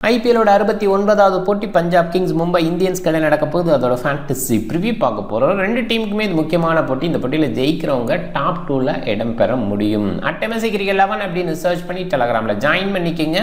ஐபிஎல்லோட 69வது போட்டி Punjab Kings Mumbai Indians கடை நடக்க போகுது. அதோட ஃபேண்டசி ப்ரிவியூ பார்க்க போகிறோம். ரெண்டு டீமுக்குமே இது முக்கியமான போட்டி. இந்த போட்டியில் ஜெயிக்கிறவங்க டாப் 2ல் இடம் பெற முடியும். அட்டமசி கிரிக்கெட் 11 அப்படின்னு சர்ச் பண்ணி டெலகிராமில் ஜாயின் பண்ணிக்கிங்க.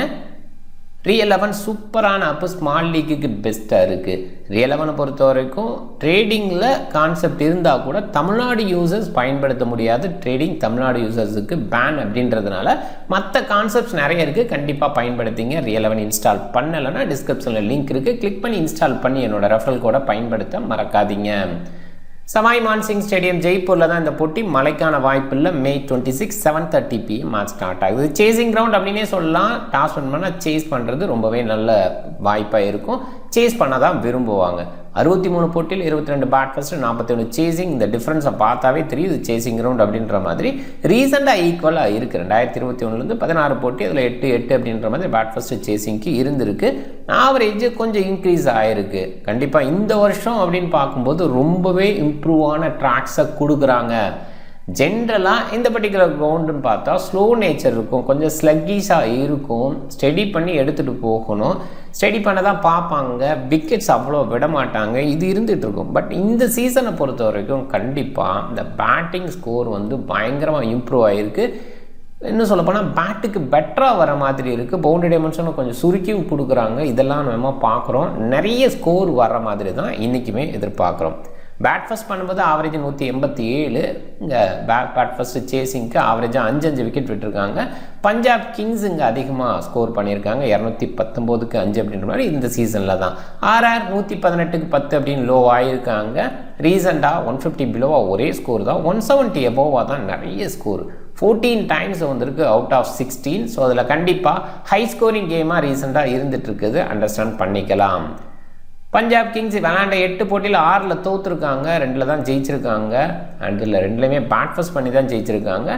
Re11 சூப்பரான அப்போ ஸ்மால் லீக்குக்கு பெஸ்ட்டாக இருக்குது. Re11 பொறுத்த வரைக்கும் ட்ரேடிங்கில் கான்செப்ட் இருந்தால் கூட தமிழ்நாடு யூசர்ஸ் பயன்படுத்த முடியாது. ட்ரேடிங் தமிழ்நாடு யூசர்ஸுக்கு பேன் அப்படின்றதுனால மற்ற கான்செப்ட்ஸ் நிறைய இருக்குது. கண்டிப்பாக பயன்படுத்திங்க. Re11 இன்ஸ்டால் பண்ணலைன்னா டிஸ்கிரிப்ஷனில் லிங்க் இருக்குது. கிளிக் பண்ணி இன்ஸ்டால் பண்ணி என்னோடய ரெஃபரல் கோடை பயன்படுத்த மறக்காதீங்க. சவாய் மான்சிங் ஸ்டேடியம் ஜெய்ப்பூரில் தான் இந்த போட்டி. மழைக்கான வாய்ப்பு இல்லை. May 26 7:30 PM மேட்ச் ஸ்டார்ட் ஆகுது. சேசிங் கிரவுண்ட் அப்படின்னே சொல்லலாம். டாஸ் வின் பண்ணால் சேஸ் பண்ணுறது ரொம்பவே நல்ல வாய்ப்பாக இருக்கும். சேஸ் பண்ண தான் விரும்புவாங்க. 63 போட்டியில் 22 பேட் ஃபர்ஸ்ட் 41 சேசிங். இந்த டிஃப்ரென்ஸை பார்த்தாவே தெரியுது சேசிங் கிரவுண்ட் அப்படின்ற மாதிரி. ரீசெண்டாக ஈக்குவலாக இருக்குது. 2021 16 போட்டி அதில் 8 அப்படின்ற மாதிரி பேட் ஃபர்ஸ்ட் சேசிங்க்கு இருந்திருக்கு. ஆவரேஜ் கொஞ்சம் இன்க்ரீஸ் ஆகிருக்கு. கண்டிப்பாக இந்த வருஷம் அப்படின்னு பார்க்கும்போது ரொம்பவே இம்ப்ரூவான ட்ராக்ஸை கொடுக்குறாங்க. ஜென்ரலாக இந்த பர்டிகுலர் கிரவுண்டுன்னு பார்த்தா ஸ்லோ நேச்சர் இருக்கும், கொஞ்சம் ஸ்லக்கிஷாக இருக்கும். ஸ்டடி பண்ணி எடுத்துகிட்டு போகணும். ஸ்டடி பண்ண தான் பார்ப்பாங்க. விக்கெட்ஸ் அவ்வளோ விட மாட்டாங்க. இது இருந்துகிட்டு இருக்கும். பட் இந்த சீசனை பொறுத்த வரைக்கும் கண்டிப்பாக இந்த பேட்டிங் ஸ்கோர் வந்து பயங்கரமாக இம்ப்ரூவ் ஆகிருக்கு. இன்னும் சொல்லப்போனால் பேட்டுக்கு பெட்டராக வர மாதிரி இருக்குது. பவுண்டரி டைமென்ஷனும் கொஞ்சம் சுருக்கியும் கொடுக்குறாங்க. இதெல்லாம் நம்ம பார்க்குறோம். நிறைய ஸ்கோர் வர்ற மாதிரி தான் இன்றைக்குமே எதிர்பார்க்குறோம். பேட் ஃபர்ஸ்ட் பண்ணும்போது ஆவரேஜ் 187. இங்கே பேட் ஃபர்ஸ்ட் சேசிங்க்கு ஆவரேஜாக 5 விக்கெட் விட்டுருக்காங்க. பஞ்சாப் கிங்ஸ் இங்கே அதிகமாக ஸ்கோர் பண்ணியிருக்காங்க. 219க்கு 5 அப்படின்ற மாதிரி இந்த சீசனில் தான். ஆர்ஆர் 118க்கு 10 அப்படின்னு லோ ஆகியிருக்காங்க. ரீசெண்டாக 150 பிலோவாக ஒரே ஸ்கோர் தான். 170 எபோவாக தான் நிறைய ஸ்கோர். 14 டைம்ஸ் வந்திருக்கு அவுட் ஆஃப் 16. ஸோ அதில் கண்டிப்பாக ஹை ஸ்கோரிங் கேமாக ரீசெண்டாக இருந்துகிட்ருக்குது. அண்டர்ஸ்டாண்ட் பண்ணிக்கலாம். பஞ்சாப் கிங்ஸ் விளையாண்ட 8 போட்டியில் 6ல் தோற்றுருக்காங்க. 2ல் தான் ஜெயிச்சிருக்காங்க. அண்ட் இதில் 2லையுமே பேட் ஃபர்ஸ்ட் பண்ணி தான் ஜெயிச்சிருக்காங்க.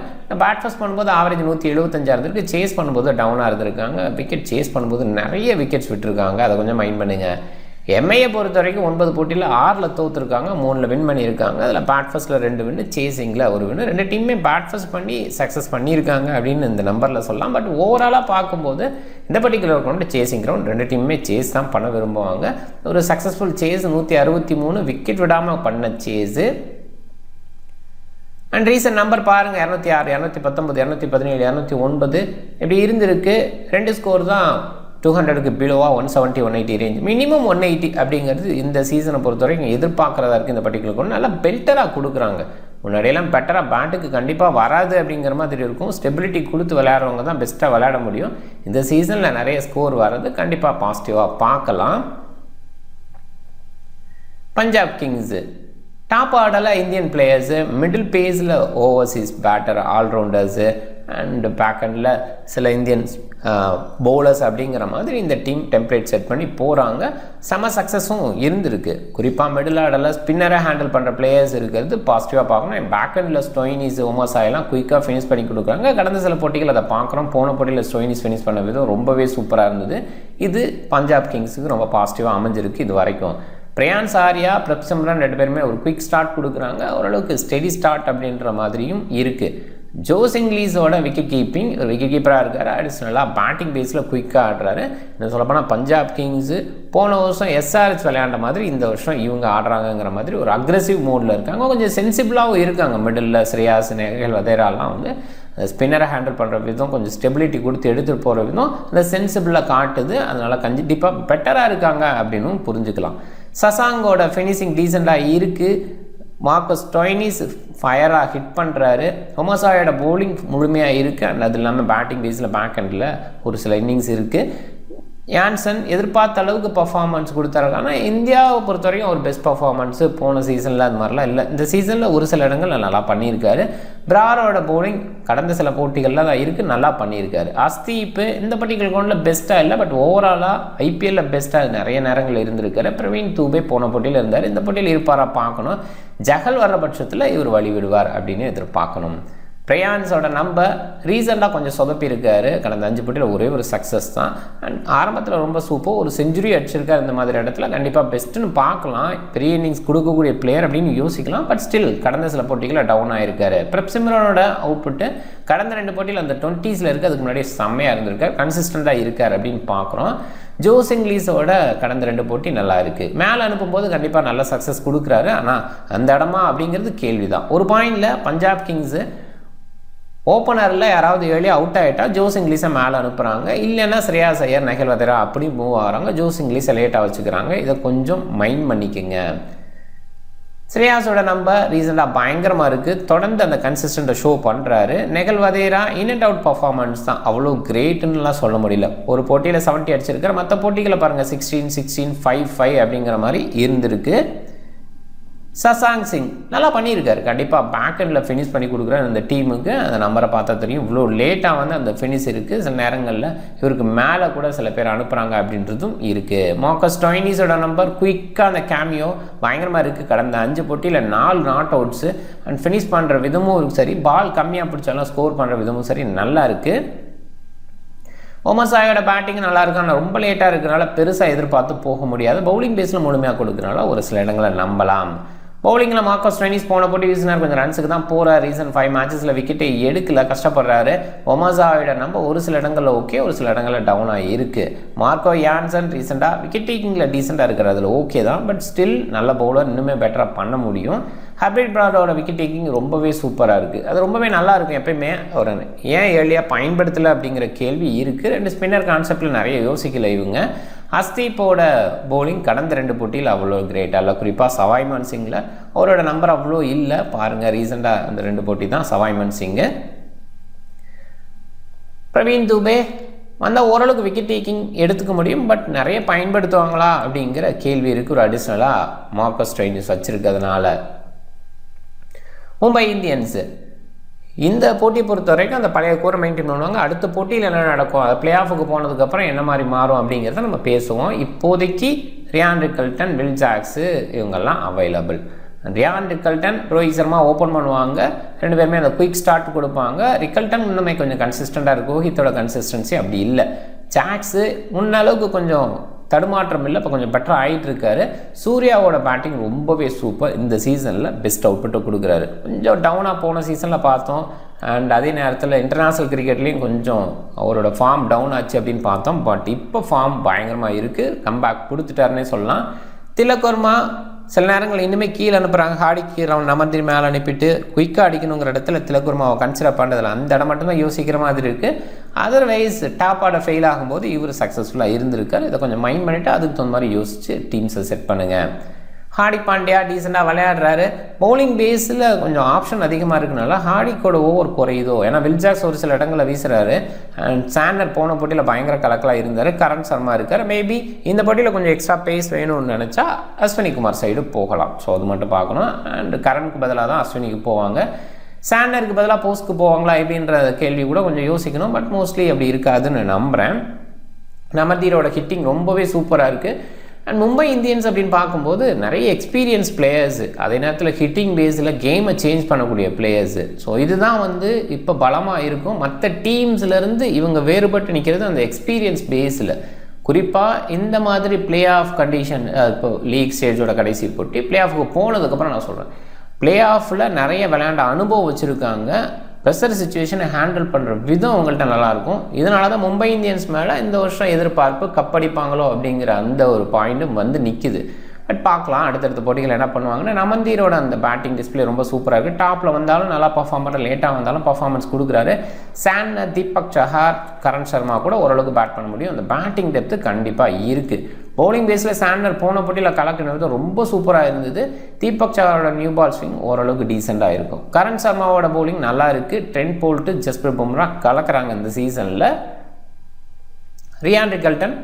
பேட் ஃபர்ஸ்ட் பண்ணும்போது ஆவரேஜ் 175 இருந்திருக்கு. சேஸ் பண்ணும்போது டவுனாக இருந்திருக்காங்க. விக்கெட் சேஸ் பண்ணும்போது நிறைய விக்கெட்ஸ் விட்டுருக்காங்க. அதை கொஞ்சம் மைண்ட் பண்ணுங்கள். எம்ஐயை பொறுத்த வரைக்கும் 9 போட்டியில் 6ல் தோற்றுருக்காங்க. 3ல் வின் பண்ணியிருக்காங்க. அதில் பேட் ஃபர்ஸ்ட்டில் 2 வின்னு, சேசிங்கில் 1 வின்னு. 2 டீமுமே பேட் ஃபர்ஸ்ட் பண்ணி சக்ஸஸ் பண்ணியிருக்காங்க அப்படின்னு இந்த நம்பரில் சொல்லலாம். பட் ஓவராலாக பார்க்கும்போது இந்த பர்டிகுலர் கிரவுண்ட் சேசிங் கிரவுண்ட். 2 டீமுமே சேஸ் தான் பண்ண விரும்புவாங்க. ஒரு சக்ஸஸ்ஃபுல் சேஸ் 163 விக்கெட் விடாமல் பண்ண சேஸு. அண்ட் ரீசன்ட் நம்பர் பாருங்கள். 206, 219, 217, 209 இப்படி இருந்திருக்கு. 2 ஸ்கோர் தான் 200க்கு பிலோவாக 170, 180 ரேஞ்ச். மினிமம் 180 அப்படிங்கிறது இந்த சீசனை பொறுத்த வரைக்கும் எதிர்பார்க்குறதா இருக்குது. இந்த பர்டிகுலர் கொண்டு நல்லா பெட்டராக கொடுக்குறாங்க. முன்னாடியெல்லாம் பெட்டராக பேட்டுக்கு கண்டிப்பாக வராது அப்படிங்கிற மாதிரி இருக்கும். ஸ்டெபிலிட்டி கொடுத்து விளையாடுறவங்க தான் பெஸ்ட்டாக விளையாட முடியும். இந்த சீசனில் நிறைய ஸ்கோர் வர்றது கண்டிப்பாக பாசிட்டிவாக பார்க்கலாம். பஞ்சாப் கிங்ஸு டாப் ஆர்டரில் இந்தியன் பிளேயர்ஸு, மிடில் பேஸில் ஓவர்சீஸ் பேட்டர் ஆல்ரவுண்டர்ஸு அண்ட் பேக்கண்டில் சில இந்தியன்ஸ் பவுலர்ஸ் அப்படிங்கிற மாதிரி இந்த டீம் டெம்ப்ளேட் செட் பண்ணி போகிறாங்க. செம சக்ஸஸும் இருந்திருக்கு. குறிப்பாக மிடில் ஆர்டரில் ஸ்பின்னரை ஹேண்டில் பண்ணுற பிளேயர்ஸ் இருக்கிறது பாசிட்டிவாக பார்க்கணும். பேக்கண்டில் ஸ்டோயினிஸ், ஒமோசாயெல்லாம் குயிக்காக ஃபினிஷ் பண்ணி கொடுக்குறாங்க. கடந்த சில போட்டிகள் அதை பார்க்குறோம். போன போட்டியில் ஸ்டோயினிஸ் ஃபினிஷ் பண்ண விதம் ரொம்பவே சூப்பராக இருந்தது. இது பஞ்சாப் கிங்ஸுக்கு ரொம்ப பாசிட்டிவாக அமைஞ்சிருக்கு இது வரைக்கும். பிரயான்ஸ் ஆர்யா, பிரப்சிம்ரன் 2 பேருமே ஒரு குயிக் ஸ்டார்ட் கொடுக்குறாங்க. ஓரளவுக்கு ஸ்டெடி ஸ்டார்ட் அப்படின்ற மாதிரியும் இருக்குது. ஜோஸ் இங்கிலீஸோட விக்கெட் கீப்பிங் ஒரு விக்கெட் கீப்பராக இருக்கார். அடிஷ்னலாக பேட்டிங் பேஸில் குயிக்காக ஆடுறாரு. இன்னும் சொல்லப்போனால் பஞ்சாப் கிங்ஸு போன வருஷம் எஸ்ஆர்எச் விளையாண்ட மாதிரி இந்த வருஷம் இவங்க ஆடுறாங்கங்கிற மாதிரி ஒரு அக்ரெசிவ் மோடில் இருக்காங்க. கொஞ்சம் சென்சிபிளாகவும் இருக்காங்க. மிடில் ஸ்ரேயாஸ், நேகல், வதேராலாம் வந்து ஸ்பின்னரை ஹேண்டில் பண்ணுற விதம், கொஞ்சம் ஸ்டெபிலிட்டி கொடுத்து எடுத்துகிட்டு போகிற விதம் அந்த சென்சிபிளாக காட்டுது. அதனால் கண்டிப்பாக பெட்டராக இருக்காங்க அப்படின்னும் புரிஞ்சுக்கலாம். சசாங்கோட ஃபினிஷிங் டீசெண்டாக இருக்குது. மார்க்கஸ் ஸ்டோயினிஸ் ஃபயராக ஹிட் பண்ணுறாரு. ஒமோசாயோட பவுலிங் முழுமையாக இருக்குது. அண்ட் அது இல்லாமல் பேட்டிங் பேஸில் பேக் ஹேண்டில் ஒரு சில இன்னிங்ஸ் இருக்குது. யான்சன் எதிர்பார்த்த அளவுக்கு பர்ஃபார்மன்ஸ் கொடுத்தாரு. ஆனால் இந்தியாவை பொறுத்த வரைக்கும் ஒரு பெஸ்ட் பர்ஃபார்மன்ஸு போன சீசனில் அது மாதிரிலாம் இல்லை. இந்த சீசனில் ஒரு சில இடங்கள் நல்லா பண்ணியிருக்காரு. பிராரோட பவுலிங் கடந்த சில போட்டிகளில் தான் இருக்குது, நல்லா பண்ணியிருக்காரு. அஸ்தீப் இந்த பர்டிகுலர் கிரவுண்டில் பெஸ்ட்டாக இல்லை. பட் ஓவராலாக ஐபிஎல்லில் பெஸ்ட்டாக நிறைய நேரங்கள் இருந்திருக்காரு. பிரவீன் தூபே போன போட்டியில் இருந்தார். இந்த போட்டியில் இருப்பாராக பார்க்கணும். ஜஹல் வர்ற பட்சத்தில் இவர் வழி விடுவார் அப்படின்னு எதிர்பார்க்கணும். பிரயான்ஸோட நம்பர் ரீசெண்டாக கொஞ்சம் சொதப்பியிருக்காரு. கடந்த 5 போட்டியில் ஒரே ஒரு சக்ஸஸ் தான். அண்ட் ஆரம்பத்தில் ரொம்ப சூப்பர் ஒரு செஞ்சுரி அடிச்சிருக்காரு. இந்த மாதிரி இடத்துல கண்டிப்பாக பெஸ்ட்டுன்னு பார்க்கலாம். பெரிய இன்னிங்ஸ் கொடுக்கக்கூடிய பிளேயர் அப்படின்னு யோசிக்கலாம். பட் ஸ்டில் கடந்த சில போட்டிகளில் டவுன் ஆகிருக்காரு. பிரப்சிம்ரனோட அவுட்புட்டு கடந்த 2 போட்டியில் அந்த 20s இருக்குது. அதுக்கு முன்னாடி செம்மையாக இருந்திருக்காரு. கன்சிஸ்டண்ட்டாக இருக்கார் அப்படின்னு பார்க்குறோம். ஜோஸ் இங்கிலீஷோட கடந்த 2 போட்டி நல்லா இருக்குது. மேலே அனுப்பும்போது கண்டிப்பாக நல்ல சக்ஸஸ் கொடுக்குறாரு. ஆனால் அந்த இடமா அப்படிங்கிறது கேள்வி தான். ஒரு பாயிண்டில் பஞ்சாப் கிங்ஸு ஓப்பனரில் யாராவது ஏழி அவுட் ஆகிட்டா ஜோஸ் இங்கிலீஷை மேலே அனுப்புகிறாங்க. இல்லைன்னா ஸ்ரேயாஸ் ஐயர், நெஹல் வதேரா அப்படி மூவ் ஆகிறாங்க. ஜோஸ் இங்கிலீஷை லேட்டாக வச்சுக்கிறாங்க. இதை கொஞ்சம் மைண்ட் பண்ணிக்கோங்க. ஸ்ரேயாஸோட நம்பர் ரீசெண்டாக பயங்கரமாக இருக்குது. தொடர்ந்து அந்த கன்சிஸ்டண்ட்டை ஷோ பண்ணுறாரு. Nehal Wadhera in and out performance தான், அவ்வளோ கிரேட்டுன்னுலாம் சொல்ல முடியல. ஒரு போட்டியில் 70 அடிச்சிருக்கிற, மற்ற போட்டிகளை பாருங்கள் 16, 16, 5 அப்படிங்கிற மாதிரி இருந்திருக்கு. சசாங் சிங் நல்லா பண்ணியிருக்காரு. கண்டிப்பாக பேக் எண்டில் ஃபினிஷ் பண்ணி கொடுக்குற அந்த டீமுக்கு அந்த நம்பரை பார்த்தா தெரியும். இவ்வளோ லேட்டாக வந்து அந்த ஃபினிஷ் இருக்குது. சில நேரங்களில் இவருக்கு மேலே கூட சில பேர் அனுப்புகிறாங்க அப்படின்றதும் இருக்குது. மார்க்கஸ் ஸ்டோய்னிஸோட நம்பர் குயிக்காக அந்த கேமியோ பயங்கரமாக இருக்குது. கடந்த 5 போட்டியில் 4 நாட் அவுட்ஸு அண்ட் ஃபினிஷ் பண்ணுற விதமும் சரி, பால் கம்மியாக பிடிச்சாலும் ஸ்கோர் பண்ணுற விதமும் சரி நல்லா இருக்குது. ஒமர் சாயோட பேட்டிங் நல்லா இருக்கு. ஆனால் ரொம்ப லேட்டாக இருக்கிறனால பெருசாக எதிர்பார்த்து போக முடியாது. பவுலிங் பேஸில் முழுமையாக கொடுக்குறனால ஒரு சில இடங்களை நம்பலாம். பவுலிங்கில் மார்க்கஸ் ஸ்டோய்னிஸ் போன போட்டி வீசினார், கொஞ்சம் ரன்ஸுக்கு தான் போகிறார். ரீசன் 5 மேட்சஸில் விக்கெட்டை எடுக்கல, கஷ்டப்படுறாரு. ஒமர்ஸாவோட நம்ம ஒரு சில இடங்களில் ஓகே, ஒரு சில இடங்களில் டவுனாக இருக்குது. மார்க்கோ யான்சன் ரீசெண்டாக விக்கெட் டேக்கிங்கில் டீசெண்டாக இருக்கிற அதில் ஓகே தான், பட் ஸ்டில் நல்ல பவுலர், இன்னுமே பெட்டராக பண்ண முடியும். ஹர்ப்ரீத் பிராடோட விக்கெட் டேக்கிங் ரொம்பவே சூப்பராக இருக்குது. அது ரொம்பவே நல்லா இருக்கும். எப்பயுமே ஒரு ஏன் ஏர்லியாக பயன்படுத்தலை அப்படிங்கிற கேள்வி இருக்குது. 2 ஸ்பின்னர் கான்செப்டில் நிறைய யோசிக்கல இவங்க. ஹர்ஷ்தீப்போட பவுலிங் கடந்த 2 போட்டியில் அவ்வளோ கிரேட்டாக இல்லை. குறிப்பாக சவாய்மான் சிங்கில் அவரோட நம்பர் அவ்வளோ இல்லை. பாருங்கள், ரீசெண்டாக அந்த 2 போட்டி தான் சவாய்மான் சிங்கு. பிரவீன் துபே வந்தால் ஓரளவுக்கு விக்கெட் டேக்கிங் எடுத்துக்க முடியும், பட் நிறைய பயன்படுத்துவாங்களா அப்படிங்கிற கேள்வி இருக்குது. ஒரு அடிஷ்னலாக மார்க்கஸ் ஸ்டோய்னிஸ் வச்சுருக்கிறதுனால. மும்பை இந்தியன்ஸு இந்த போட்டியை பொறுத்த வரைக்கும் அந்த பழைய கோரை மெயின்டைன் பண்ணுவாங்க. அடுத்த போட்டியில் என்ன நடக்கும், அது பிளே ஆஃபுக்கு போனதுக்கப்புறம் என்ன மாதிரி மாறும் அப்படிங்கிறத நம்ம பேசுவோம். இப்போதைக்கு ரியான் ரிக்கல்டன், வில் ஜாக்ஸு இவங்கெல்லாம் available. Ryan Rickelton, Rohit Sharma open பண்ணுவாங்க. 2 பேருமே அந்த குயிக் ஸ்டார்ட் கொடுப்பாங்க. ரிக்கல்டன் இன்னுமே கொஞ்சம் கன்சிஸ்டண்ட்டாக இருக்கும். ரோஹித்தோட கன்சிஸ்டன்சி அப்படி இல்லை. ஜாக்ஸு முன்ன அளவுக்கு கொஞ்சம் தடுமாற்றம் இல்லை, இப்போ கொஞ்சம் பெட்டராக ஆகிட்டு இருக்காரு. சூர்யாவோட பேட்டிங் ரொம்பவே சூப்பர். இந்த சீசனில் பெஸ்ட் அவுட்புட்டை கொடுக்குறாரு. கொஞ்சம் டவுனாக போன சீசனில் பார்த்தோம். அண்ட் அதே நேரத்தில் இன்டர்நேஷ்னல் கிரிக்கெட்லேயும் கொஞ்சம் அவரோட ஃபார்ம் டவுன் ஆச்சு அப்படின்னு பார்த்தோம். பட் இப்போ ஃபார்ம் பயங்கரமாக இருக்குது. கம்பேக் கொடுத்துட்டாருன்னே சொல்லலாம். திலக் வர்மா சில நேரங்கள் இன்னுமே கீழே அனுப்புகிறாங்க. ஹார்டிக்கு நமந்திரி மேலே அனுப்பிட்டு குயிக்காக அடிக்கணுங்கிற இடத்துல திலக் வர்மாவை கன்சிடர் பண்ணுறதில்ல. அந்த இடம் மட்டும்தான் யோசிக்கிற மாதிரி இருக்குது. அதர்வைஸ் டாப் ஆர்டர் ஃபெயில் ஆகும்போது இவர் சக்ஸஸ்ஃபுல்லாக இருந்திருக்கார். இதை கொஞ்சம் மைண்ட் பண்ணிவிட்டு அதுக்கு தகுந்த மாதிரி யோசித்து டீம்ஸை செட் பண்ணுங்கள். ஹார்டிக் பாண்டியா டீசெண்டாக விளையாடுறாரு. பவுலிங் பேஸில் கொஞ்சம் ஆப்ஷன் அதிகமாக இருக்குனால ஹார்டிக்கோட ஓவர் குறையுதோ. ஏன்னா வில் ஜாக்ஸ் ஒரு சில இடங்களில் வீசுறாரு. அண்ட் சாண்டர் போன போட்டியில் பயங்கர கலக்கலாக இருந்தார். கரண் சர்மா இருக்கார். மேபி இந்த போட்டியில் கொஞ்சம் எக்ஸ்ட்ரா பேஸ் வேணும்னு நினச்சா அஸ்வினி குமார் சைடு போகலாம். ஸோ அது மட்டும் பார்க்கணும். அண்ட் கரனுக்கு பதிலாக தான் அஸ்வினிக்கு போவாங்க. சாண்டருக்கு பதிலாக போஸ்ட்க்கு போவாங்களா அப்படின்ற கேள்வி கூட கொஞ்சம் யோசிக்கணும். பட் மோஸ்ட்லி அப்படி இருக்காதுன்னு நம்புகிறேன். நமதீரோட ஹிட்டிங் ரொம்பவே சூப்பராக இருக்குது. அண்ட் மும்பை இந்தியன்ஸ் அப்படின்னு பார்க்கும்போது நிறைய எக்ஸ்பீரியன்ஸ் பிளேயர்ஸு, அதே நேரத்தில் ஹிட்டிங் பேஸில் கேமை சேஞ்ச் பண்ணக்கூடிய பிளேயர்ஸு. ஸோ இதுதான் வந்து இப்போ பலமாக இருக்கும். மற்ற டீம்ஸ்லேருந்து இவங்க வேறுபட்டு நிற்கிறது அந்த எக்ஸ்பீரியன்ஸ் பேஸில். குறிப்பாக இந்த மாதிரி பிளே ஆஃப் கண்டிஷன், இப்போ லீக் ஸ்டேஜோட கடைசி போட்டி பிளே ஆஃபுக்கு போனதுக்கப்புறம் நான் சொல்கிறேன், பிளே ஆஃபில் நிறைய விளையாண்ட அனுபவம் வச்சுருக்காங்க. ப்ரெஷர் சுச்சுவேஷனை ஹேண்டில் பண்ணுற விதம் அவங்கள்ட்ட நல்லாயிருக்கும். இதனால தான் மும்பை இந்தியன்ஸ் மேலே இந்த வருஷம் எதிர்பார்ப்பு கப்படிப்பாங்களோ அப்படிங்கிற அந்த ஒரு பாயிண்ட்டும் வந்து நிற்கிது. பட் பார்க்கலாம் அடுத்தடுத்த போட்டிகள் என்ன பண்ணுவாங்கன்னா. நமந்தீரோட அந்த பேட்டிங் டிஸ்பிளே ரொம்ப சூப்பராக இருக்குது. டாப்பில் வந்தாலும் நல்லா பர்ஃபார்ம் பண்ணுற, லேட்டாக வந்தாலும் பர்ஃபார்மன்ஸ் கொடுக்குறாரு. சாண்டர், தீபக் சஹார், கரண் சர்மா கூட ஓரளவுக்கு பேட் பண்ண முடியும். அந்த பேட்டிங் டெப்த்து கண்டிப்பாக இருக்குது. பவுலிங் பேஸில் சாண்டர் போன போட்டியில் கலக்கினது ரொம்ப சூப்பராக இருந்தது. தீபக் சஹாரோட நியூ பால் ஸ்விங் ஓரளவுக்கு டீசெண்டாக இருக்கும். கரண் சர்மாவோட பவுலிங் நல்லா இருக்குது. ட்ரெண்ட் போல்ட்டு, ஜஸ்பிரிட் பும்ரா கலக்கிறாங்க இந்த சீசனில். ரியான் ரிக்கல்டன்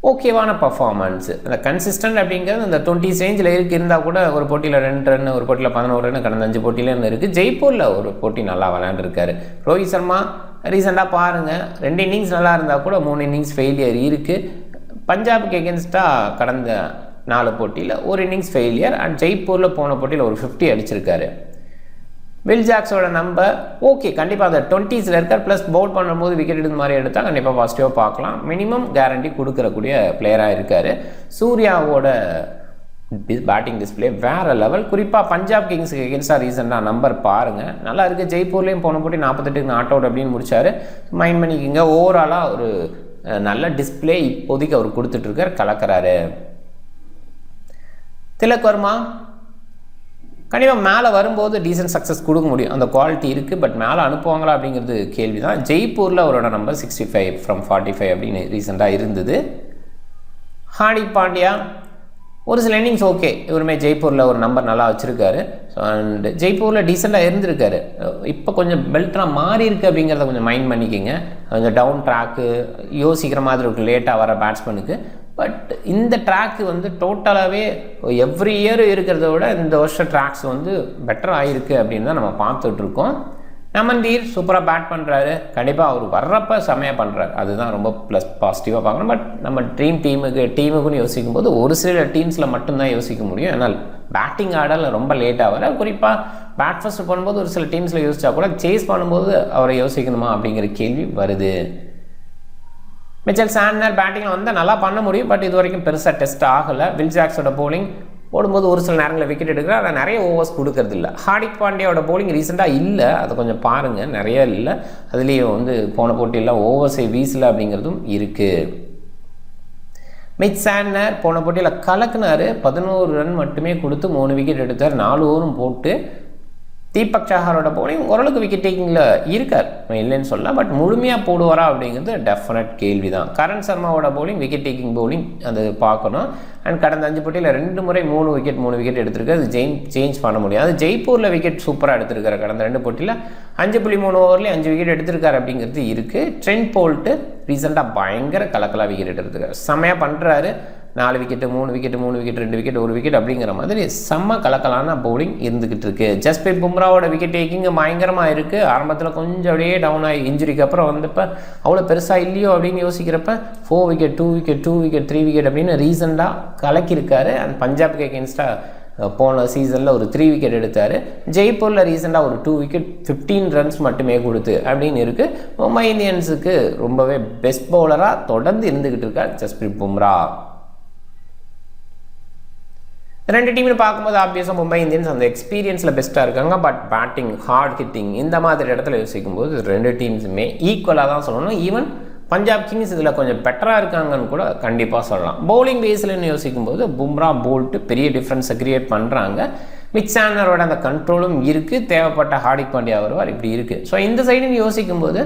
ஓகேவான பர்ஃபார்மன்ஸு. அந்த கன்சிஸ்டன்ட் அப்படிங்கிறது அந்த 20 ரேஞ்சில் இருந்தால் கூட ஒரு போட்டியில் 2 ரன், ஒரு போட்டியில் 11 ரன், கடந்த 5 போட்டியிலேருந்து இருக்குது. ஜெய்ப்பூரில் ஒரு போட்டி நல்லா விளையாண்டுருக்காரு. ரோஹித் சர்மா ரீசெண்டாக பாருங்கள், 2 இன்னிங்ஸ் நல்லா இருந்தால் கூட 3 இன்னிங்ஸ் ஃபெயிலியர் இருக்குது. பஞ்சாபுக்கு எகென்ஸ்டாக கடந்த 4 போட்டியில் 1 இன்னிங்ஸ் ஃபெயிலியர். அண்ட் ஜெய்ப்பூரில் போன போட்டியில் ஒரு 50 அடிச்சிருக்காரு. வில் ஜாக்ஸோட நம்பர் ஓகே, கண்டிப்பாக அந்த 20s இருக்கார். ப்ளஸ் பவுல் பண்ணும்போது விக்கெட் எடுத்த மாதிரி எடுத்தால் கண்டிப்பாக பாசிட்டிவாக பார்க்கலாம். மினிமம் கேரண்டி கொடுக்கறக்கூடிய பிளேயராக இருக்கார். சூர்யாவோட பேட்டிங் டிஸ்பிளே வேறு லெவல். குறிப்பாக பஞ்சாப் கிங்ஸுக்கு எகென்ஸ்டாக ரீசெண்டாக நம்பர் பாருங்கள், நல்லா இருக்குது. ஜெய்ப்பூர்லேயும் போன போட்டி 48க்கு நாட் அவுட் அப்படின்னு முடிச்சார். மைண்ட் பண்ணிக்கிங்க. ஓவராலாக ஒரு நல்ல டிஸ்பிளே இப்போதைக்கு அவர் கொடுத்துட்ருக்கார், கலக்கிறாரு. திலக் வர்மா கண்டிப்பாக மேலே வரும்போது டீசென்ட் சக்ஸஸ் கொடுக்க முடியும், அந்த குவாலிட்டி இருக்குது. பட் மேலே அனுப்புவாங்களா அப்படிங்கிறது கேள்வி தான். ஜெய்ப்பூரில் அவரோட நம்பர் 65 from 45 அப்படின்னு ரீசெண்டாக இருந்தது. ஹார்திக் பாண்டியா ஒரு சில இன்னிங்ஸ் ஓகே, இவருமே ஜெய்ப்பூரில் ஒரு நம்பர் நல்லா வச்சுருக்காரு. ஸோ அண்ட் ஜெய்ப்பூரில் டீசெண்டாக இருந்திருக்காரு. இப்போ கொஞ்சம் பெல்ட்லாம் மாறி இருக்குது அப்படிங்கிறத கொஞ்சம் மைண்ட் பண்ணிக்கோங்க. கொஞ்சம் டவுன் ட்ராக்கு யோசிக்கிற மாதிரி இருக்கும் லேட்டாக வர பேட்ஸ்மேனுக்கு. பட் இந்த ட்ராக்கு வந்து டோட்டலாகவே எவ்ரி இயர் இருக்கிறத விட இந்த வருஷம் ட்ராக்ஸ் வந்து பெட்டர் ஆகிருக்கு அப்படின்னு தான் நம்ம பார்த்துட்ருக்கோம். நமந்தீர் சூப்பராக பேட் பண்ணுறாரு. கண்டிப்பாக அவர் வர்றப்போ செமையாக பண்ணுறாரு, அதுதான் ரொம்ப ப்ளஸ் பாசிட்டிவாக பார்க்கணும். பட் நம்ம டீமுக்குன்னு யோசிக்கும் போது ஒரு சில டீம்ஸில் மட்டும்தான் யோசிக்க முடியும். ஏன்னால் பேட்டிங் ஆர்டரில் ரொம்ப லேட்டாக வர, குறிப்பாக பேட் ஃபர்ஸ்ட் பண்ணும்போது ஒரு சில டீம்ஸில் யோசிச்சா கூட சேஸ் பண்ணும்போது அவரை யோசிக்கணுமா அப்படிங்கிற கேள்வி வருது. மிச்சல் சாண்டனர் பேட்டிங்கில் வந்தால் நல்லா பண்ண முடியும், பட் இது வரைக்கும் பெருசாக டெஸ்ட் ஆகலை. வில் ஜாக்ஸோட போலிங் போடும்போது ஒரு சில நேரங்களில் விக்கெட் எடுக்கிறார், ஆனால் நிறைய ஓவர்ஸ் கொடுக்கறது இல்லை. ஹார்திக் பாண்டியாவோட போலிங் ரீசெண்டாக இல்லை, அதை கொஞ்சம் பாருங்கள், நிறைய இல்லை. அதுலேயும் வந்து போன போட்டியெல்லாம் ஓவர்ஸை வீசலை அப்படிங்கிறதும் இருக்குது. மிச் சாண்டனர் போன போட்டியில் கலக்குனார், 11 ரன் மட்டுமே கொடுத்து 3 விக்கெட் எடுத்தார், 4 ஓவரும் போட்டு. தீபக் சஹாரோட போலிங் ஓரளவுக்கு விக்கெட் டேக்கிங்கில் இருக்கார், இல்லைன்னு சொல்லலாம். பட் முழுமையாக போடுவாரா அப்படிங்கிறது டெஃபினட் கேள்வி தான். கரண் சர்மாவோட போலிங் விக்கெட் டேக்கிங் போலிங் அது பார்க்கணும். அண்ட் கடந்த 5 போட்டியில் 2 முறை 3 விக்கெட் எடுத்திருக்காரு. அது சேஞ்ச் பண்ண முடியாது. ஜெய்ப்பூரில் விக்கெட் சூப்பராக எடுத்திருக்காரு. கடந்த 2 போட்டியில் 5.3 ஓவர்லேயே 5 விக்கெட் எடுத்திருக்காரு அப்படிங்கிறது இருக்குது. ட்ரெண்ட் போல்ட்டு ரீசெண்டாக பயங்கர கலக்கலாக விக்கெட் எடுத்திருக்காரு, செம்மையாக பண்ணுறாரு. 4 wicket 3 wicket 3 wicket 2 wicket 1 wicket அப்படிங்கிற மாதிரி செம்ம கலக்கலான பவுலிங் இருந்துகிட்டு இருக்கு. ஜஸ்பிரீத் பும்ராவோட விக்கெட் டேக்கிங் பயங்கரமாக இருக்குது. ஆரம்பத்தில் கொஞ்சம் அப்படியே டவுன் ஆகி இன்ஜுரிக்கு அப்புறம் வந்தப்போ அவ்வளோ பெருசாக இல்லையோ அப்படின்னு யோசிக்கிறப்ப 4 விக்கெட் 2 விக்கெட் 2 விக்கெட் 3 விக்கெட் அப்படின்னு ரீசெண்டாக கலக்கியிருக்காரு. அண்ட் பஞ்சாப்க்கு எகென்ஸ்டாக போன சீசனில் ஒரு 3 விக்கெட் எடுத்தார். ஜெய்ப்பூரில் ரீசெண்டாக ஒரு 2 விக்கெட் 15 ரன்ஸ் மட்டுமே கொடுத்து அப்படின்னு இருக்குது. மும்பை இந்தியன்ஸுக்கு ரொம்பவே பெஸ்ட் பவுலராக தொடர்ந்து இருந்துக்கிட்டு இருக்கார் ஜஸ்பிரீத் பும்ரா. 2 டீம்னு பார்க்கும்போது ஆப்வியஸாக மும்பை இந்தியன்ஸ் அந்த எக்ஸ்பீரியன்ஸில் பெஸ்ட்டாக இருக்காங்க. பட் பேட்டிங் ஹார்ட் ஹிட்டிங் இந்த மாதிரி இடத்துல யோசிக்கும்போது 2 டீம்ஸுமே ஈக்குவலாக தான் சொல்லணும். ஈவன் பஞ்சாப் கிங்ஸ் இதில் கொஞ்சம் பெட்டராக இருக்காங்கன்னு கூட கண்டிப்பாக சொல்லலாம். பவுலிங் பேஸ்லன்னு யோசிக்கும்போது பும்ரா போல்ட்டு பெரிய டிஃப்ரென்ஸை கிரியேட் பண்ணுறாங்க. மிச் சாண்டனரோட அந்த கண்ட்ரோலும் இருக்குது, தேவைப்பட்ட ஹார்திக் பாண்டியா வருவார், இப்படி இருக்குது. ஸோ இந்த சைடுன்னு யோசிக்கும்போது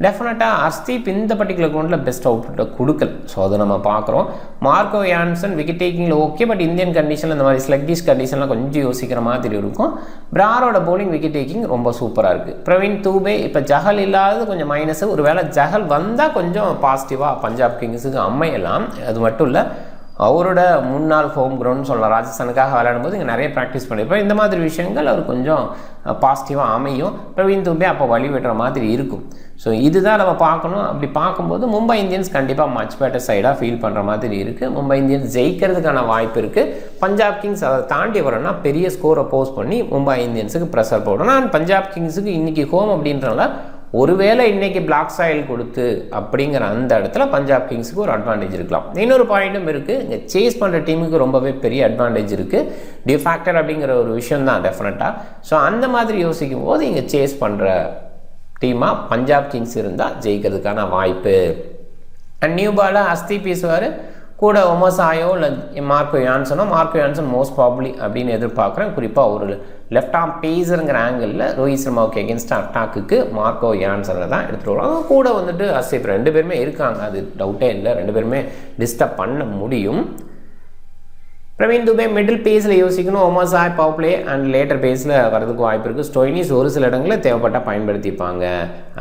டெஃபினட்டாக ஹர்ஷ்தீப் இந்த பர்டிகுலர் கிரவுண்டில் பெஸ்ட் அவுட்புட்டை கொடுக்கல. ஸோ அதை நம்ம பார்க்குறோம். மார்க்கோ யான்சன் விக்கெட் டேக்கிங்கில் ஓகே, பட் இந்தியன் கண்டிஷனில் இந்த மாதிரி ஸ்லக்கிஷ் கண்டிஷன்லாம் கொஞ்சம் யோசிக்கிற மாதிரி இருக்கும். பிராரோட போலிங் விக்கெட் டேக்கிங் ரொம்ப சூப்பராக இருக்குது. பிரவீன் தூபே இப்போ ஜஹல் இல்லாதது கொஞ்சம் மைனஸு. ஒரு வேளை ஜஹல் வந்தால் கொஞ்சம் பாசிட்டிவாக பஞ்சாப் கிங்ஸுக்கு அமையலாம். அது மட்டும் இல்லை, அவரோட முன்னாள் ஹோம் கிரவுண்ட் சொல்லலாம். ராஜஸ்தானுக்காக விளையாடும்போது இங்கே நிறைய ப்ராக்டிஸ் பண்ணியிருப்போம். இந்த மாதிரி விஷயங்கள் அவர் கொஞ்சம் பாசிட்டிவாக அமையும். பிரவீன் தூபே அப்போ வழி விடுற மாதிரி இருக்கும். ஸோ இதுதான் நம்ம பார்க்கணும். அப்படி பார்க்கும்போது மும்பை இந்தியன்ஸ் கண்டிப்பாக மச் பெட்டர் சைடாக ஃபீல் பண்ணுற மாதிரி இருக்குது. மும்பை இந்தியன்ஸ் ஜெயிக்கிறதுக்கான வாய்ப்பு இருக்குது. பஞ்சாப் கிங்ஸ் அதை தாண்டி வரணும்னா பெரிய ஸ்கோரை போஸ்ட் பண்ணி மும்பை இந்தியன்ஸுக்கு ப்ரெஷர் போடணும். அண்ட் பஞ்சாப் கிங்ஸுக்கு இன்றைக்கி ஹோம் அப்படின்றனால ஒருவேளை இன்றைக்கி பிளாக் சாயில் கொடுத்து அப்படிங்கிற அந்த இடத்துல பஞ்சாப் கிங்ஸுக்கு ஒரு அட்வான்டேஜ் இருக்கலாம். இன்னொரு பாயிண்ட்டும் இருக்குது, இங்கே சேஸ் பண்ணுற டீமுக்கு ரொம்பவே பெரிய அட்வான்டேஜ் இருக்குது. டிஃபேக்டர் அப்படிங்கிற ஒரு விஷயம் தான் டெஃபினட்டாக. ஸோ அந்த மாதிரி யோசிக்கும் போது இங்கே சேஸ் பண்ணுற டீமாக பஞ்சாப் கிங்ஸ் இருந்தால் ஜெயிக்கிறதுக்கான வாய்ப்பு. அண்ட் நியூ பாலில் ஹர்ஷ்தீப் பேசுவார், கூட ஒமசாயோ இல்லை மார்க்கோ யான்சன் மோஸ்ட் ப்ராபப்ளி அப்படின்னு எதிர்பார்க்குறேன். குறிப்பாக ஒரு லெஃப்ட் ஆர்ம் பேஸருங்கிற ஆங்கிளில் ரோஹித் சர்மாவுக்கு எகென்ஸ்ட் அட்டாக்குக்கு மார்க்கோ யான்சனை தான் எடுத்துகிட்டு வருவாங்க. கூட வந்துட்டு ஹர்ஷ்தீப் 2 பேருமே இருக்காங்க, அது டவுட்டே இல்லை. 2 பேருமே டிஸ்டர்ப் பண்ண முடியும். பிரவீன் துபே மிடில் பேஸில் யோசிக்கணும். ஒமசாய் பவர் பிளே அண்ட் லேட்டர் பேஸில் வரதுக்கு வாய்ப்பு இருக்குது. ஸ்டோயினிஸ் ஒரு சில இடங்களில் தேவைப்பட்டால் பயன்படுத்திப்பாங்க.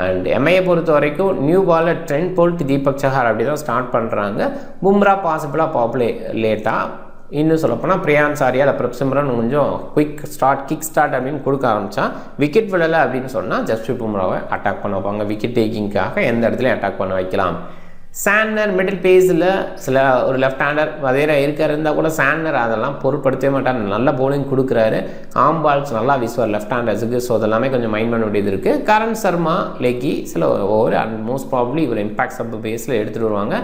அண்ட் எம்ஐயை பொறுத்த வரைக்கும் நியூ பாலில் ட்ரெண்ட் போல்ட் தீபக் சஹார் அப்படி தான் ஸ்டார்ட் பண்ணுறாங்க. பும்ரா பாசிபிளாக பவர் பிளே லேட்டாக, இன்னும் சொல்லப்போனால் பிரியான் சாரியால் அப்புறம் சிம்ரன் கொஞ்சம் கிக் ஸ்டார்ட் அப்படின்னு கொடுக்க ஆரம்பித்தா விக்கெட் விழலை அப்படின்னு சொன்னால் ஜஸ்பிரீத் பும்ராவை அட்டாக் பண்ண வைப்பாங்க. விக்கெட் டேக்கிங்காக எந்த இடத்துலையும் அட்டாக் பண்ண வைக்கலாம். சாண்டனர் மிடில் பேஸில் சில ஒரு லெஃப்ட் ஹேண்டர் வதையிற இருந்தால் கூட சாண்டனர் அதெல்லாம் பொருட்படுத்தவே மாட்டார். நல்ல போலிங் கொடுக்குறாரு, ஆம் பால்ஸ் நல்லா வீசுவார் லெஃப்ட் ஹேண்டர்ஸுக்கு. ஸோ அதெல்லாமே கொஞ்சம் மைண்ட் பண்ண வேண்டியது இருக்குது. கரண் சர்மா லெக்கி சில ஓவர் அண்ட் மோஸ்ட் ப்ராபப்ளி இவர் இம்பாக்ட் சப் பேஸில் எடுத்துகிட்டு வருவாங்க.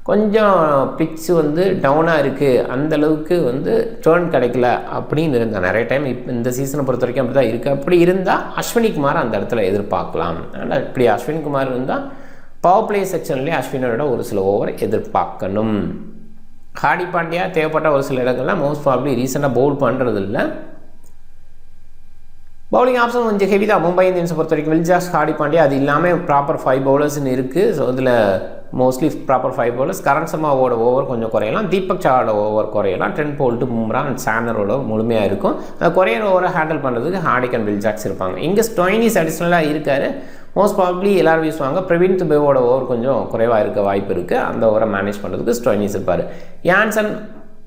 கொஞ்சம் பிச்சு வந்து டவுனாக இருக்குது, அந்தளவுக்கு வந்து டேர்ன் கிடைக்கல அப்படின்னு இருந்தால் நிறைய டைம் இப்போ இந்த சீசனை பொறுத்த வரைக்கும் அப்படி தான் இருக்குது. அப்படி இருந்தால் அஸ்வினி குமார் அந்த இடத்துல எதிர்பார்க்கலாம். ஆனால் இப்படி அஸ்வினி குமார் இருந்தால் பவர் பிளே செக்ஷன்லேயே அஸ்வினோட ஒரு சில ஓவர் எதிர்பார்க்கணும். ஹார்திக் பாண்டியா தேவைப்பட்ட ஒரு சில இடங்கள்லாம் மோஸ்ட் ப்ராபப்ளி ரீசெண்டாக பவுல் பண்ணுறது இல்லை. பவுலிங் ஆப்ஷன் கொஞ்சம் ஹெவி தான் மும்பை இந்தியன்ஸை பொறுத்த வரைக்கும். வில் ஜாக்ஸ், ஹார்திக் பாண்டியா அது இல்லாமல் ப்ராப்பர் 5 பவுலர்ஸ்னு இருக்குது. ஸோ இதில் மோஸ்ட்லி ப்ராப்பர் 5 பவுலர்ஸ். கரண் சர்மாவோட ஓவர் கொஞ்சம் குறையலாம், தீபக் சஹரோட ஓவர் குறையலாம், ட்ரெண்ட் போல்ட்டு, பும்ரா அண்ட் சாண்டரோட முழுமையாக இருக்கும். அந்த குறையிற ஓவரை ஹேண்டில் பண்ணுறதுக்கு ஹார்திக் அண்ட் வில் ஜாக்ஸ் இருப்பாங்க. இங்கே ஸ்டோயினிஸ் அடிஷ்னலாக இருக்கார். மோஸ்ட் ப்ராபப்ளி எல்லாரும் வீசுவாங்க. பிரவீன் துபேவோட ஓவர் கொஞ்சம் குறைவாக இருக்க வாய்ப்பு இருக்குது. அந்த ஓவரை மேனேஜ் பண்ணுறதுக்கு ஸ்டோயினிஸ் இருப்பார். யான்சன்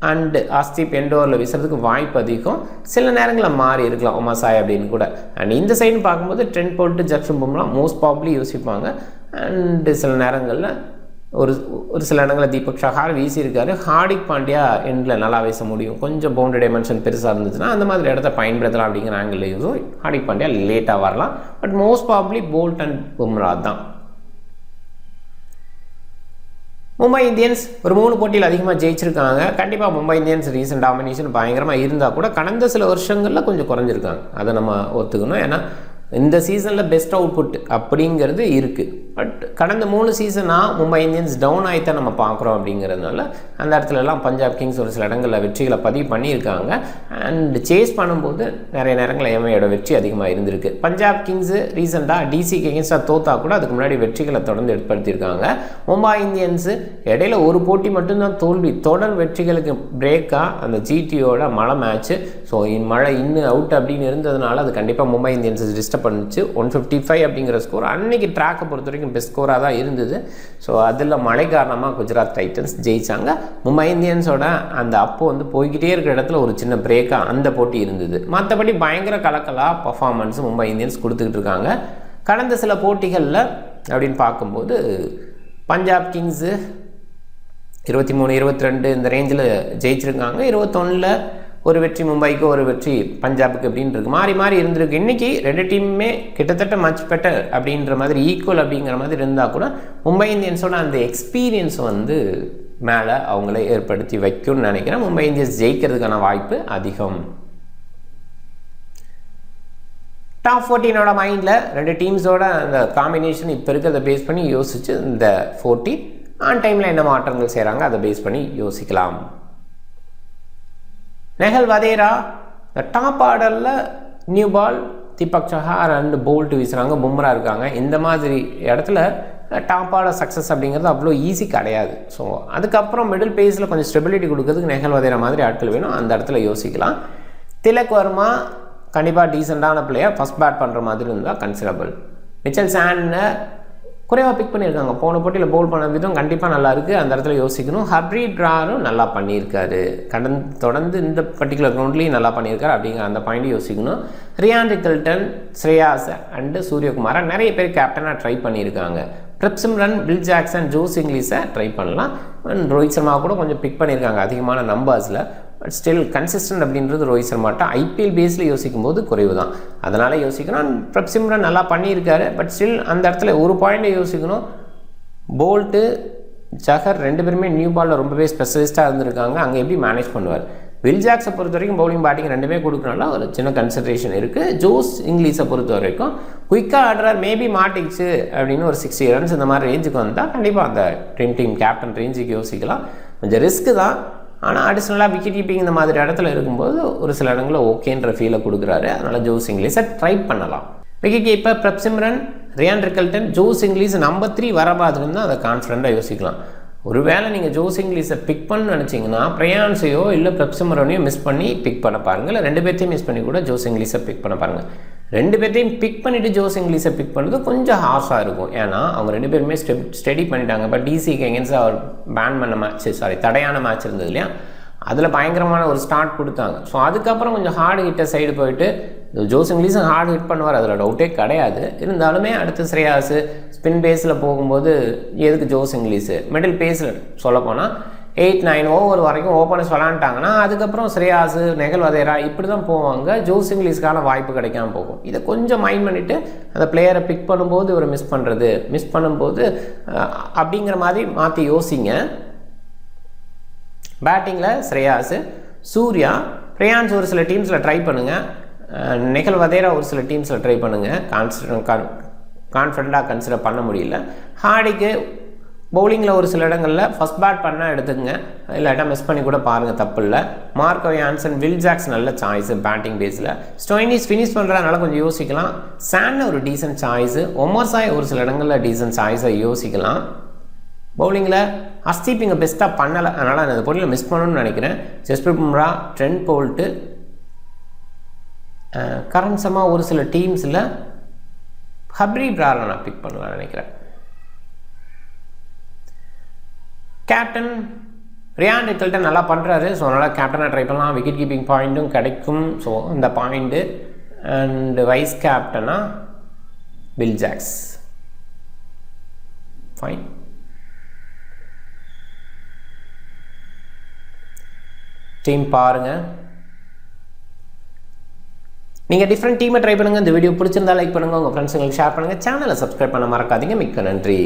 அண்டு ஆஸ்தீப் எண்டோரில் வீசுறதுக்கு வாய்ப்பு அதிகம். சில நேரங்களில் மாறி இருக்கலாம் ஒமாசாய் அப்படின்னு கூட. அண்ட் இந்த சைடுன்னு பார்க்கும்போது trend Boult, Jasprit Bumrah most probably யோசிப்பாங்க. அண்டு சில நேரங்களில் ஒரு சில இடங்களில் தீபக் சஹார் வீசியிருக்காரு. ஹார்திக் பாண்டியா எண்டில் நல்லா வீச முடியும். கொஞ்சம் பவுண்டரி டைமென்ஷன் பெருசாக இருந்துச்சுன்னா அந்த மாதிரி இடத்த பயன்படுத்தலாம் அப்படிங்கிற ஆங்கிள் யூஸும் ஹார்திக் பாண்டியா லேட்டாக வரலாம். But most probably Boult and Bumrah தான். மும்பை இந்தியன்ஸ் ஒரு 3 போட்டியில் அதிகமாக ஜெயிச்சிருக்காங்க. கண்டிப்பாக மும்பை இந்தியன்ஸ் ரீசன்ட் டாமினேஷன் பயங்கரமாக இருந்தால் கூட கடந்த சில வருஷங்களில் கொஞ்சம் குறைஞ்சிருக்காங்க. அதை நம்ம ஒத்துக்கணும். ஏன்னா இந்த சீசனில் பெஸ்ட் அவுட்புட் அப்படிங்கிறது இருக்குது. பட் கடந்த 3 சீசனாக மும்பை இந்தியன்ஸ் டவுன் ஆகித்தான் நம்ம பார்க்குறோம். அப்படிங்கிறதுனால அந்த இடத்துலலாம் பஞ்சாப் கிங்ஸ் ஒரு சில இடங்களில் வெற்றிகளை பதிவு பண்ணியிருக்காங்க. அண்ட் சேஸ் பண்ணும்போது நிறைய நேரங்களில் எம்ஐயோட வெற்றி அதிகமாக இருந்திருக்கு. பஞ்சாப் கிங்ஸு ரீசெண்டாக டிசிக்கு எகென்ஸ்டாக தோத்தா கூட அதுக்கு முன்னாடி வெற்றிகளை தொடர்ந்து ஏற்படுத்தியிருக்காங்க. மும்பை இந்தியன்ஸு இடையில ஒரு போட்டி மட்டும்தான் தோல்வி. தொடர் வெற்றிகளுக்கு பிரேக்காக அந்த ஜிடியோட மழை மேட்ச்சு. ஸோ மழை இன்னும் அவுட் அப்படின்னு இருந்ததுனால அது கண்டிப்பாக மும்பை இந்தியன்ஸை டிஸ்டர்ப் பண்ணிச்சு. 155 அப்படிங்கிற ஸ்கோர் அன்றைக்கி ட்ராக்கை பொறுத்த வரைக்கும் பெஸ்ட் ஸ்கோராக தான் இருந்தது. ஸோ அதில் மழை காரணமாக குஜராத் டைட்டன்ஸ் ஜெயித்தாங்க. மும்பை இந்தியன்ஸோட அந்த அப்போ போய்கிட்டே இருக்கிற இடத்துல ஒரு சின்ன பிரேக்காக அந்த போட்டி இருந்தது. மற்றபடி பயங்கர கலக்கலாக பர்ஃபார்மன்ஸ் மும்பை இந்தியன்ஸ் கொடுத்துக்கிட்டு இருக்காங்க. கடந்த சில போட்டிகளில் அப்படின்னு பார்க்கும்போது பஞ்சாப் கிங்ஸு 23, 22 இந்த ரேஞ்சில் ஜெயிச்சிருக்காங்க. 21ல் ஒரு வெற்றி மும்பைக்கு, ஒரு வெற்றி பஞ்சாபுக்கு அப்படின்னு இருக்கு. மாறி மாறி இருந்திருக்கு. இன்றைக்கி 2 டீமுமே கிட்டத்தட்ட மச் பெட்டர் அப்படின்ற மாதிரி, ஈக்குவல் அப்படிங்கிற மாதிரி இருந்தால் கூட மும்பை இந்தியன்ஸோட அந்த எக்ஸ்பீரியன்ஸ் மேலே அவங்கள ஏற்படுத்தி வைக்கும்னு நினைக்கிறேன். மும்பை இந்தியன்ஸ் ஜெயிக்கிறதுக்கான வாய்ப்பு அதிகம். டாப் 14ஓட மைண்டில் 2 டீம்ஸோட அந்த காம்பினேஷன் இப்போ இருக்கிறத பேஸ் பண்ணி யோசித்து இந்த 40 ஆன் டைமில் என்ன மாற்றங்கள் செய்கிறாங்க அதை பேஸ் பண்ணி யோசிக்கலாம். நெஹல் வதேரா டாப் ஆர்டரில் new ball, Deepak Chahar and Boult வீசுகிறாங்க, பும்ரா இருக்காங்க. இந்த மாதிரி இடத்துல டாப் ஆர்டர் சக்ஸஸ் அப்படிங்கிறது அவ்வளோ ஈஸி கிடையாது. ஸோ அதுக்கப்புறம் மிடில் பேஸில் கொஞ்சம் ஸ்டெபிலிட்டி கொடுக்கறதுக்கு நெஹல் வதேரா மாதிரி ஆட்கள் வேணும். அந்த இடத்துல யோசிக்கலாம். திலக் வர்மா கண்டிப்பாக டீசெண்டான பிளேயர், ஃபஸ்ட் பேட் பண்ணுற மாதிரி இருந்தால் கன்சிடரபிள். மிச்சல் சாண்டை குறைவாக பிக் பண்ணியிருக்காங்க. போன போட்டியில் பவுல் பண்ண விதம் கண்டிப்பாக நல்லா இருக்குது. அந்த இடத்துல யோசிக்கணும். ஹர்ப்ரீத் ராரும் நல்லா பண்ணியிருக்காரு. தொடர்ந்து இந்த பர்டிகுலர் ரவுண்ட்லேயும் நல்லா பண்ணியிருக்காரு அப்படிங்கிற அந்த பாயிண்ட் யோசிக்கணும். ரியான் ரிக்கல்டன், ஸ்ரேயாஸ் அண்டு சூரியகுமாரை நிறைய பேர் கேப்டனாக ட்ரை பண்ணியிருக்காங்க. பிரப்சிம்ரன், வில் ஜாக்சன், ஜோஸ் இங்கிலீஷை ட்ரை பண்ணலாம். அண்ட் ரோஹித் சர்மா கூட கொஞ்சம் பிக் பண்ணியிருக்காங்க அதிகமான நம்பர்ஸில். பட் ஸ்டில் கன்சிஸ்டன்ட் அப்படின்றது ரோஹித் சர்மாட்ட ஐபிஎல் பேஸில் யோசிக்கும் போது குறைவு தான். அதனால் யோசிக்கணும். பிரப்சிம்ரன் நல்லா பண்ணியிருக்காரு. பட் ஸ்டில் அந்த இடத்துல ஒரு பாயிண்டை யோசிக்கணும். போல்ட்டு, ஜஹர் 2 பேருமே நியூ பாலில் ரொம்பவே ஸ்பெஷலிஸ்ட்டாக இருந்திருக்காங்க. அங்கே எப்படி மேனேஜ் பண்ணுவார்? வில் ஜாக்ஸை பொறுத்த வரைக்கும் பவுலிங் பேட்டிங் 2மே கொடுக்கறனால ஒரு சின்ன கன்சிடரேஷன் இருக்குது. ஜோஸ் இங்கிலீஷை பொறுத்த வரைக்கும் குயிக்காக ஆடுறார், மேபி மாட்டிச்சு அப்படின்னு ஒரு 60 ரன்ஸ் இந்த மாதிரி ரேஞ்சுக்கு வந்தால் கண்டிப்பாக அந்த டீம் கேப்டன் ரேஞ்சுக்கு யோசிக்கலாம். கொஞ்சம் ரிஸ்க்கு தான். ஆனால் அடிஷ்னலாக விக்கெட் கீப்பிங் இந்த மாதிரி இடத்துல இருக்கும்போது ஒரு சில இடங்களில் ஓகேன்ற ஃபீலை கொடுக்குறாரு. அதனால் ஜோஸ் இங்கிலீஷை ட்ரை பண்ணலாம். Wicket keeper Prabhsimran, Ryan Rickelton, Josh Inglis number 3 வரபாதுன்னு அதை கான்ஃபிடண்ட்டாக யோசிக்கலாம். ஒருவேளை நீங்கள் ஜோஸ் இங்கிலீஷை பிக் பண்ணு நினச்சிங்கன்னா பிரயான்ஸையோ இல்லை பிரப்சிம்ரனையோ மிஸ் பண்ணி பிக் பண்ண பாருங்கள். இல்லை 2 பேர்த்தையும் மிஸ் பண்ணி கூட ஜோஸ் இங்கிலீஷை பிக் பண்ண பாருங்கள். 2 பேர்த்தையும் பிக் பண்ணிவிட்டு ஜோஸ் இங்கிலீஷை பிக் பண்ணுறது கொஞ்சம் ஹார்ஷாக இருக்கும். ஏன்னா அவங்க 2 பேருமே ஸ்டடி பண்ணிட்டாங்க. பட் டிசிக்கு எகென்ஸ்டாக அவர் பேன் பண்ண மேட்ச், தடையான மேட்ச் இருந்தது இல்லையா, அதில் பயங்கரமான ஒரு ஸ்டார்ட் கொடுத்தாங்க. ஸோ அதுக்கப்புறம் கொஞ்சம் ஹார்டு ஹிட்டர் சைடு போயிட்டு ஜோஸ் இங்கிலீஷும் ஹார்டு ஹிட் பண்ணுவார், அதில் டவுட்டே கிடையாது. இருந்தாலுமே அடுத்து ஸ்ரேயாஸு ஸ்பின் பேஸில் போகும்போது எதுக்கு ஜோஸ் இங்கிலீஷு மிடில் பேஸில் சொல்லப்போனால் 8-9 ஓவர் வரைக்கும் ஓப்பனர்ஸ் விளாண்டாங்கன்னா அதுக்கப்புறம் ஸ்ரேயாஸு, நெஹல் வதேரா இப்படி தான் போவாங்க. ஜோஸ் இங்கிலீஷ்க்கான வாய்ப்பு கிடைக்காம போகும். இதை கொஞ்சம் மைண்ட் பண்ணிவிட்டு அந்த பிளேயரை பிக் பண்ணும்போது இவர் மிஸ் பண்ணும்போது அப்படிங்கிற மாதிரி மாற்றி யோசிங்க. பேட்டிங்கில் ஸ்ரேயாஸு, சூர்யா, பிரயான்ஸ் ஒரு சில டீம்ஸில் ட்ரை பண்ணுங்கள். நெஹல் வதேரா ஒரு சில டீம்ஸில் ட்ரை பண்ணுங்கள். கான்ஃபிடண்ட்டாக கன்சிடர் பண்ண முடியல. ஹார்டிக்கு பவுலிங்கில் ஒரு சில இடங்களில் ஃபஸ்ட் பேட் பண்ணால் எடுத்துக்கங்க, இல்லாட்டா மிஸ் பண்ணி கூட பாருங்கள், தப்பு இல்லை. மார்க்கோ யான்சன், வில் ஜாக்ஸ் நல்ல சாய்ஸு பேட்டிங் பேஸில். ஸ்டோயினிஸ் ஃபினிஷ் பண்ணுறதுனால கொஞ்சம் யோசிக்கலாம். சான் ஒரு டீசன்ட் சாய்ஸு. ஒமர் சாய் ஒரு சில இடங்களில் டீசன்ட் சாய்ஸை யோசிக்கலாம். பவுலிங்கில் ஹர்ஷ்தீப் இங்கே பெஸ்ட்டாக பண்ணலை, அதனால் நான் இந்த போட்டியில் மிஸ் பண்ணணும்னு நினைக்கிறேன். ஜஸ்பிரீத் பும்ரா, ட்ரெண்ட் போல்ட்டு, கரன்சமாக ஒரு சில டீம்ஸில் ஹப்ரி பிராரை நான் பிக் பண்ணலாம்னு நினைக்கிறேன். கேப்டன் ரியான் ரிக்கல்டன் நல்லா பண்ணுறாரு, ஸோ அதனால் கேப்டனாக ட்ரை பண்ணலாம். விக்கெட் கீப்பிங் பாயிண்ட்டும் கிடைக்கும், ஸோ அந்த பாயிண்ட்டு. அண்ட் வைஸ் கேப்டனாக வில் ஜாக்ஸ். ஃபைன். டீம் பாருங்கள். நீங்கள் டிஃப்ரெண்ட் டீமை ட்ரை பண்ணுங்கள். இந்த வீடியோ பிடிச்சிருந்தா லைக் பண்ணுங்கள், உங்கள் ஃப்ரெண்ட்ஸுங்களுக்கு ஷேர் பண்ணுங்கள். சேனலை சப்ஸ்கிரைப் பண்ண மறக்காதீங்க. மிக்க நன்றி.